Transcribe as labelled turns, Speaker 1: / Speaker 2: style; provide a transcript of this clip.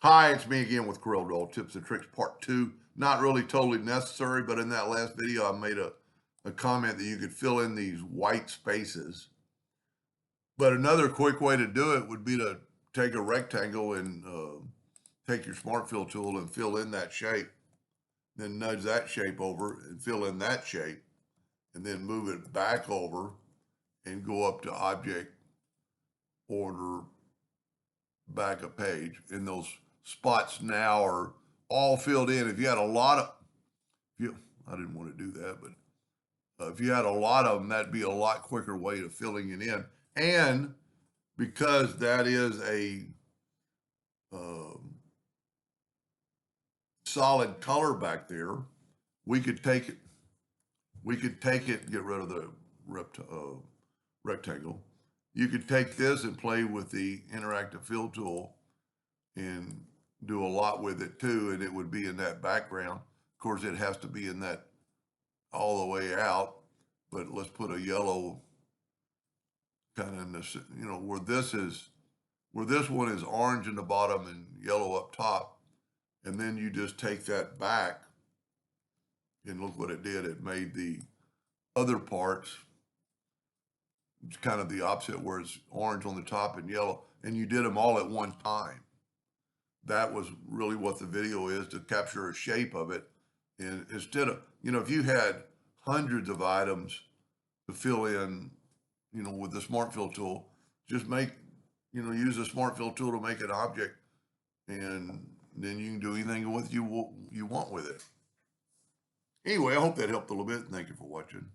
Speaker 1: Hi, it's me again with Corel Tips and Tricks Part 2. Not really totally necessary, but in that last video, I made a comment that you could fill in these white spaces. But another quick way to do it would be to take a rectangle and take your Smart Fill tool and fill in that shape. Then nudge that shape over and fill in that shape. And then move it back over and go up to Object, Order, Back a Page. And those spots now are all filled in. If you had a lot of, I didn't want to do that, but if you had a lot of them, that'd be a lot quicker way of filling it in. And because that is a solid color back there, we could take it, get rid of the rectangle. You could take this and play with the interactive fill tool and do a lot with it too, and it would be in that background. Of course, it has to be in that all the way out, but let's put a yellow kind of in this, where this one is orange in the bottom and yellow up top. And then you just take that back and look what it did. It made the other parts kind of the opposite, where it's orange on the top and yellow, and you did them all at one time. That was really what the video is, to capture a shape of it. And instead of, if you had hundreds of items to fill in, with the Smart Fill tool, just use the Smart Fill tool to make an object, and then you can do anything with you want with it. Anyway, I hope that helped a little bit. Thank you for watching.